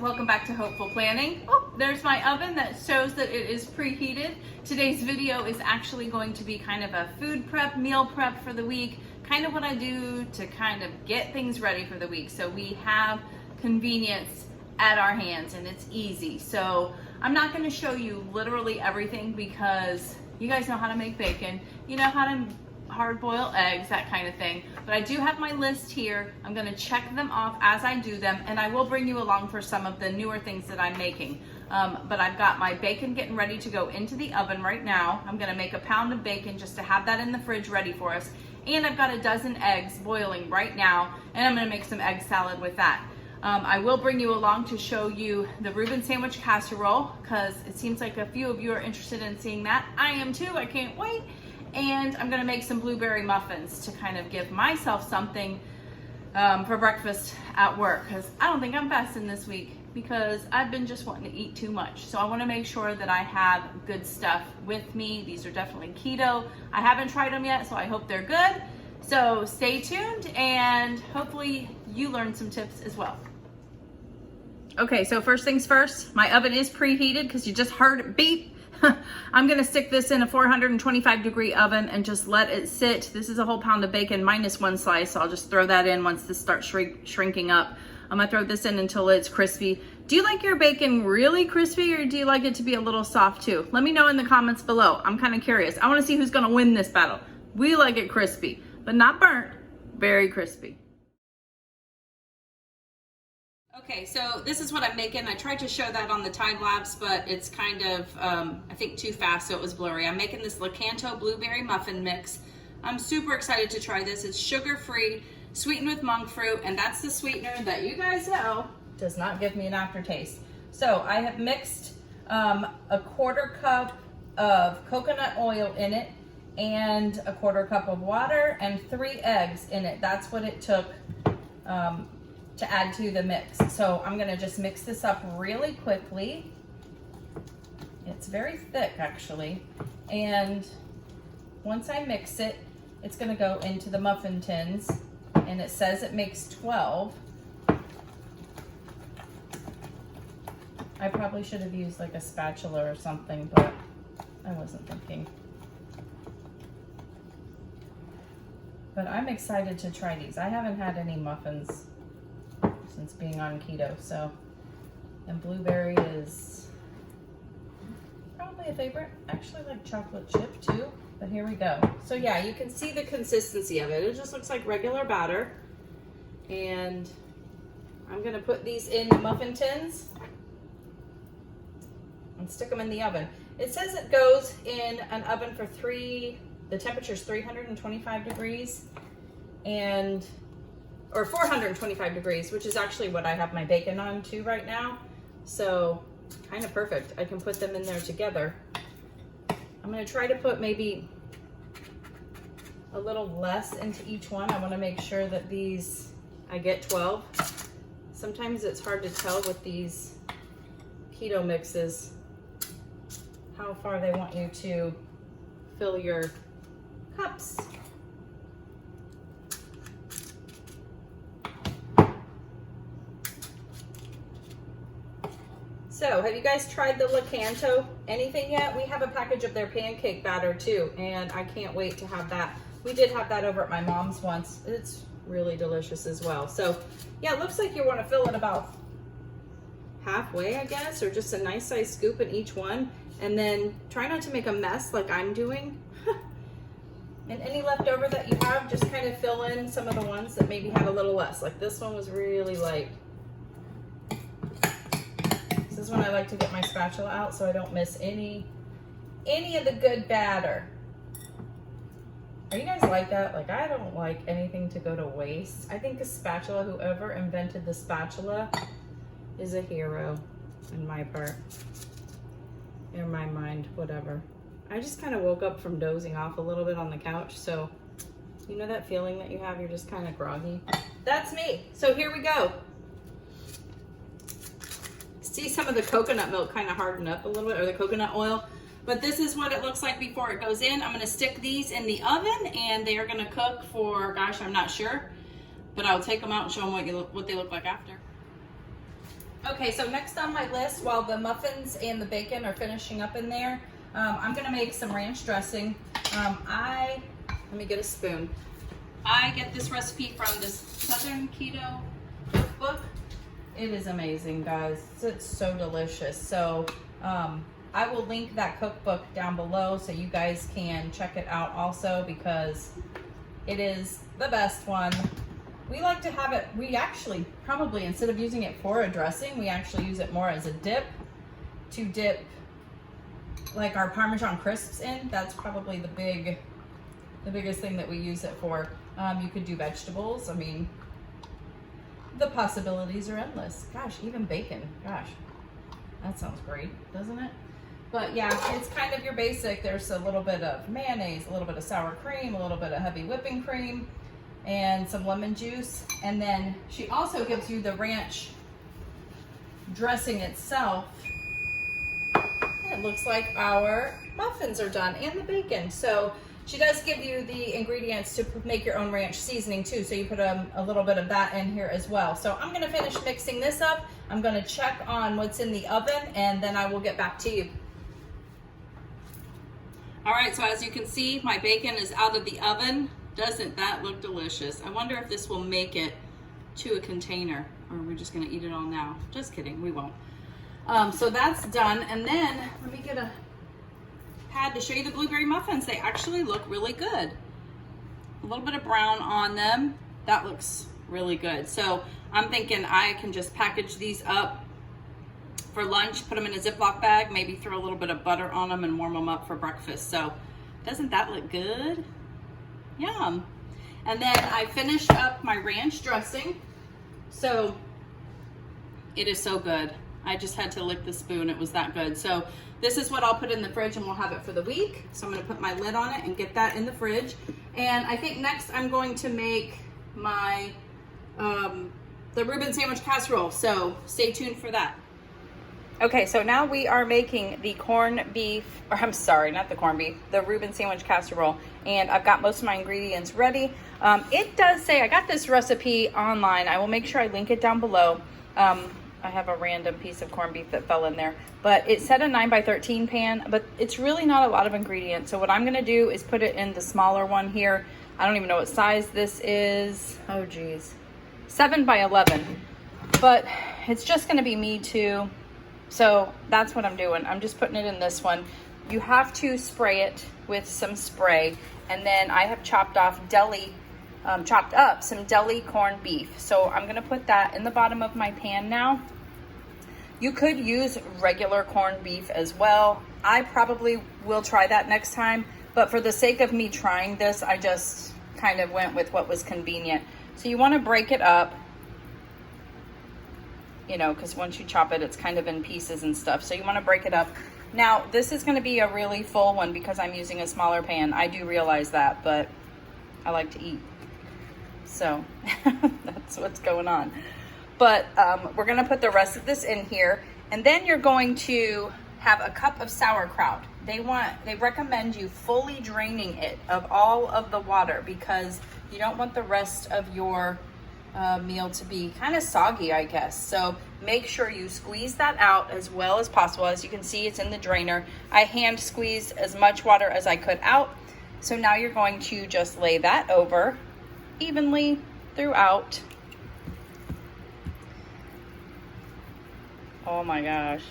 welcome back to Hopeful Planning. Oh, there's my oven that shows that it is preheated. Today's video is actually going to be kind of a food prep, meal prep for the week, kind of what I do to kind of get things ready for the week. So we have convenience at our hands and it's easy. So I'm not going to show you literally everything because you guys know how to make bacon, you know how to hard boil eggs, that kind of thing. But I do have my list here. I'm gonna check them off as I do them, and I will bring you along for some of the newer things that I'm making. But I've got my bacon getting ready to go into the oven right now. I'm gonna make a pound of bacon just to have that in the fridge ready for us. And I've got a dozen eggs boiling right now, and I'm gonna make some egg salad with that. I will bring you along to show you the Reuben sandwich casserole, because it seems like a few of you are interested in seeing that. I am too, I can't wait. And I'm gonna make some blueberry muffins to kind of give myself something for breakfast at work, because I don't think I'm fasting this week because I've been just wanting to eat too much. So I wanna make sure that I have good stuff with me. These are definitely keto. I haven't tried them yet, so I hope they're good. So stay tuned and hopefully you learn some tips as well. Okay, so first things first, my oven is preheated because you just heard it beep. I'm gonna stick this in a 425 degree oven and just let it sit. This is a whole pound of bacon minus one slice, so I'll just throw that in once this starts shrinking up. I'm gonna throw this in until it's crispy. Do you like your bacon really crispy or do you like it to be a little soft too? Let me know in the comments below. I'm kind of curious. I wanna see who's gonna win this battle. We like it crispy, but not burnt, very crispy. Okay, so this is what I'm making. I tried to show that on the time lapse, but it's kind of, I think too fast, so it was blurry. I'm making this Canto blueberry muffin mix. I'm super excited to try this. It's sugar-free, sweetened with monk fruit, and that's the sweetener that you guys know does not give me an aftertaste. So I have mixed a quarter cup of coconut oil in it and a quarter cup of water and 3 eggs in it. That's what it took to add to the mix. So I'm gonna just mix this up really quickly. It's very thick actually. And once I mix it, it's gonna go into the muffin tins and it says it makes 12. I probably should have used like a spatula or something, but I wasn't thinking. But I'm excited to try these. I haven't had any muffins since being on keto, so, and blueberry is probably a favorite. Actually like chocolate chip too, but here we go. So yeah, you can see the consistency of it. It just looks like regular batter. And I'm gonna put these in the muffin tins and stick them in the oven. It says it goes in an oven for the temperature's 325 degrees or 425 degrees, which is actually what I have my bacon on too right now. So kind of perfect. I can put them in there together. I'm gonna try to put maybe a little less into each one. I wanna make sure that I get 12. Sometimes it's hard to tell with these keto mixes how far they want you to fill your cups. So, have you guys tried the Canto anything yet? We have a package of their pancake batter too, and I can't wait to have that. We did have that over at my mom's once. It's really delicious as well. So, yeah, it looks like you want to fill it about halfway, I guess, or just a nice size scoop in each one. And then try not to make a mess like I'm doing. And any leftover that you have, just kind of fill in some of the ones that maybe have a little less. Like this one was really light. This is when I like to get my spatula out so I don't miss any of the good batter. Are you guys like that? Like, I don't like anything to go to waste. I think a spatula, whoever invented the spatula is a hero in my part. In my mind, whatever. I just kind of woke up from dozing off a little bit on the couch, so you know that feeling that you have, you're just kind of groggy? That's me. So here we go. See some of the coconut milk kind of harden up a little bit, or the coconut oil, but this is what it looks like before it goes in. I'm gonna stick these in the oven and they are gonna cook for, gosh, I'm not sure, but I'll take them out and show them what they look like after. Okay, so next on my list, while the muffins and the bacon are finishing up in there, I'm gonna make some ranch dressing. Let me get a spoon. I get this recipe from this Southern Keto Cookbook. It is amazing, guys. It's so delicious. So I will link that cookbook down below so you guys can check it out also, because it is the best one. We like to have it, we actually probably, instead of using it for a dressing, we actually use it more as a dip, to dip like our Parmesan crisps in. That's probably the biggest thing that we use it for. You could do vegetables. I mean, the possibilities are endless. Gosh, even bacon. Gosh, that sounds great, doesn't it? But yeah, it's kind of your basic. There's a little bit of mayonnaise, a little bit of sour cream, a little bit of heavy whipping cream, and some lemon juice. And then she also gives you the ranch dressing itself. It looks like our muffins are done, and the bacon. So she does give you the ingredients to make your own ranch seasoning too. So you put a little bit of that in here as well. So I'm gonna finish mixing this up. I'm gonna check on what's in the oven, and then I will get back to you. All right, so as you can see, my bacon is out of the oven. Doesn't that look delicious? I wonder if this will make it to a container, or we're just gonna eat it all now. Just kidding, we won't. So that's done. And then let me get a pad to show you the blueberry muffins. They actually look really good. A little bit of brown on them. That looks really good. So I'm thinking I can just package these up for lunch, put them in a Ziploc bag, maybe throw a little bit of butter on them and warm them up for breakfast. So doesn't that look good? Yum. And then I finished up my ranch dressing. So it is so good. I just had to lick the spoon. It was that good. So this is what I'll put in the fridge, and we'll have it for the week. So I'm gonna put my lid on it and get that in the fridge. And I think next I'm going to make my, the Reuben sandwich casserole. So stay tuned for that. Okay, so now we are making the corned beef, or I'm sorry, not the corned beef, the Reuben sandwich casserole. And I've got most of my ingredients ready. It does say, I got this recipe online. I will make sure I link it down below. I have a random piece of corned beef that fell in there, but it said a 9x13 pan, but it's really not a lot of ingredients. So what I'm gonna do is put it in the smaller one here. I don't even know what size this is. Oh geez, 7x11, but it's just gonna be me too. So that's what I'm doing. I'm just putting it in this one. You have to spray it with some spray. And then I have chopped up some deli corned beef. So I'm gonna put that in the bottom of my pan now. You could use regular corned beef as well. I probably will try that next time, but for the sake of me trying this, I just kind of went with what was convenient. So you wanna break it up, you know, because once you chop it, it's kind of in pieces and stuff. So you wanna break it up. Now, this is gonna be a really full one because I'm using a smaller pan. I do realize that, but I like to eat. So that's what's going on. But we're gonna put the rest of this in here, and then you're going to have a cup of sauerkraut. They recommend you fully draining it of all of the water because you don't want the rest of your meal to be kind of soggy, I guess. So make sure you squeeze that out as well as possible. As you can see, it's in the drainer. I hand squeezed as much water as I could out. So now you're going to just lay that over evenly throughout. Oh my gosh,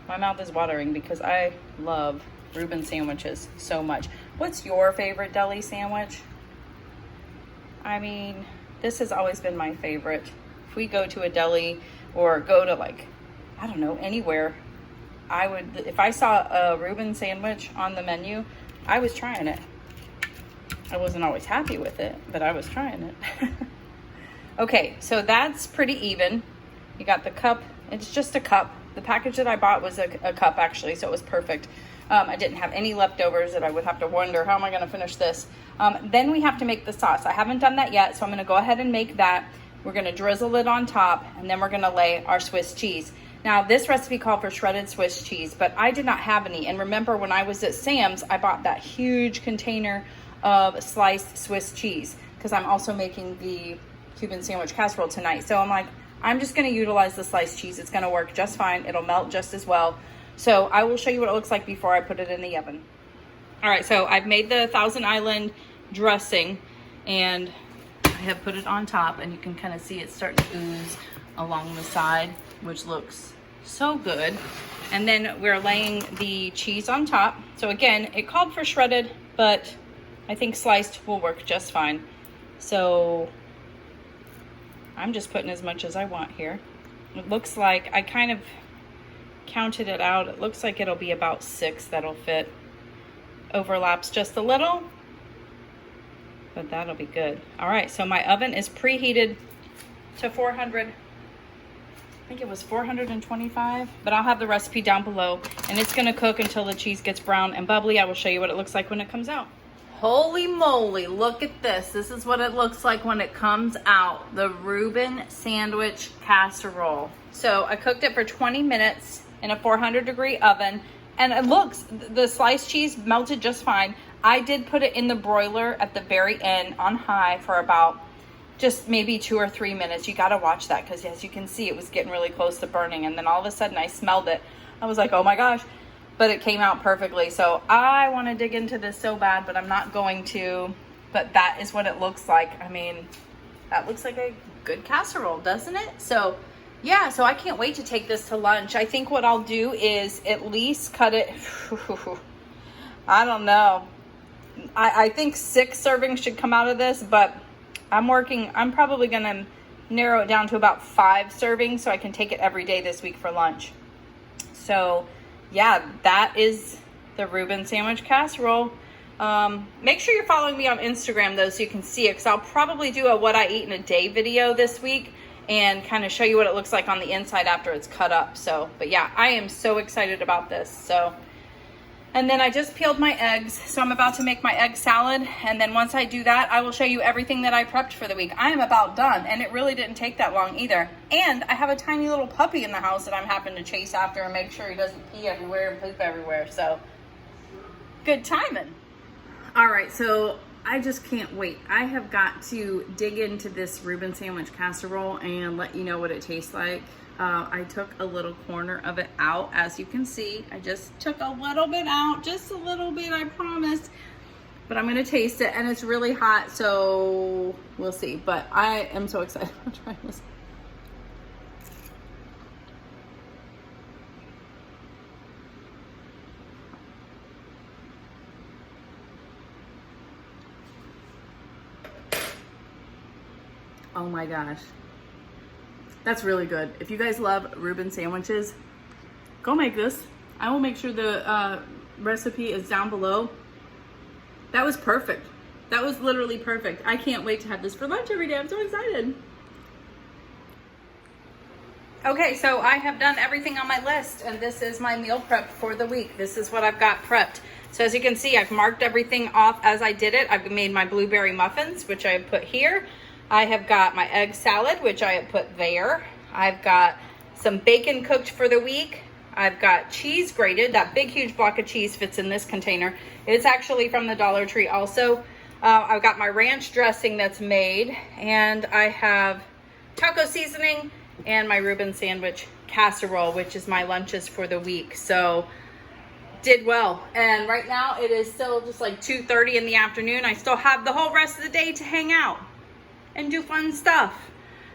my mouth is watering because I love Reuben sandwiches so much. What's your favorite deli sandwich? I mean, this has always been my favorite. If we go to a deli or go to, like, I don't know, anywhere, I would, if I saw a Reuben sandwich on the menu, I was trying it. I wasn't always happy with it, but I was trying it. Okay, so that's pretty even. You got the cup. It's just a cup. The package that I bought was a cup, actually, so it was perfect. I didn't have any leftovers that I would have to wonder, how am I going to finish this? Then we have to make the sauce. I haven't done that yet, so I'm going to go ahead and make that. We're going to drizzle it on top, and then we're going to lay our Swiss cheese. Now, this recipe called for shredded Swiss cheese, but I did not have any. And remember, when I was at Sam's, I bought that huge container of sliced Swiss cheese because I'm also making the Cuban sandwich casserole tonight. So I'm like, I'm just gonna utilize the sliced cheese. It's gonna work just fine. It'll melt just as well. So I will show you what it looks like before I put it in the oven. All right, so I've made the Thousand Island dressing and I have put it on top, and you can kind of see it starting to ooze along the side, which looks so good. And then we're laying the cheese on top. So again, it called for shredded, but I think sliced will work just fine. So I'm just putting as much as I want here. It looks like, I kind of counted it out. It looks like it'll be about 6 that'll fit. Overlaps just a little, but that'll be good. All right, so my oven is preheated to 400. I think it was 425, but I'll have the recipe down below, and it's gonna cook until the cheese gets brown and bubbly. I will show you what it looks like when it comes out. Holy moly, look at this. This is what it looks like when it comes out. The Reuben sandwich casserole. So I cooked it for 20 minutes in a 400-degree oven, and it looks, the sliced cheese melted just fine. I did put it in the broiler at the very end on high for about just maybe 2 or 3 minutes. You gotta watch that, because as you can see, it was getting really close to burning, and then all of a sudden I smelled it. I was like, oh my gosh, but it came out perfectly. So I wanna dig into this so bad, but I'm not going to, but that is what it looks like. I mean, that looks like a good casserole, doesn't it? So yeah, so I can't wait to take this to lunch. I think what I'll do is at least cut it, I don't know. I think 6 servings should come out of this, but I'm probably gonna narrow it down to about 5 servings so I can take it every day this week for lunch. So yeah, that is the Reuben sandwich casserole. Make sure you're following me on Instagram though, so you can see it, because I'll probably do a what I eat in a day video this week and kind of show you what it looks like on the inside after it's cut up. So, but yeah, I am so excited about this. So, and then I just peeled my eggs, so I'm about to make my egg salad. And then once I do that, I will show you everything that I prepped for the week. I am about done, and it really didn't take that long either. And I have a tiny little puppy in the house that I'm having to chase after and make sure he doesn't pee everywhere and poop everywhere. So, good timing. All right, so I just can't wait. I have got to dig into this Reuben sandwich casserole and let you know what it tastes like. I took a little corner of it out, as you can see. I just took a little bit out, just a little bit, I promise. But I'm gonna taste it, and it's really hot, so we'll see. But I am so excited to try this. Oh my gosh. That's really good. If you guys love Reuben sandwiches, go make this. I will make sure the recipe is down below. That was perfect. That was literally perfect. I can't wait to have this for lunch every day. I'm so excited. Okay, so I have done everything on my list, and this is my meal prep for the week. This is what I've got prepped. So as you can see, I've marked everything off as I did it. I've made my blueberry muffins, which I have put here. I have got my egg salad, which I have put there. I've got some bacon cooked for the week. I've got cheese grated. That big, huge block of cheese fits in this container. It's actually from the Dollar Tree also. I've got my ranch dressing that's made, and I have taco seasoning and my Reuben sandwich casserole, which is my lunches for the week. So did well. And right now it is still just like 2:30 in the afternoon. I still have the whole rest of the day to hang out and do fun stuff.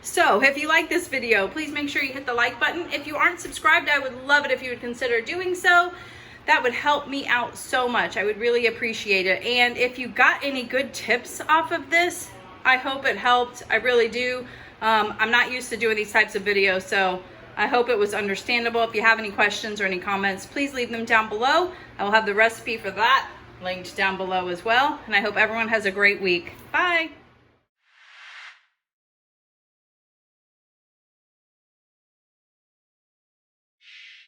So if you like this video, please make sure you hit the like button. If you aren't subscribed, I would love it if you would consider doing so. That would help me out so much. I would really appreciate it. And if you got any good tips off of this, I hope it helped. I really do. I'm not used to doing these types of videos, so I hope it was understandable. If you have any questions or any comments, please leave them down below. I will have the recipe for that linked down below as well. And I hope everyone has a great week. Bye.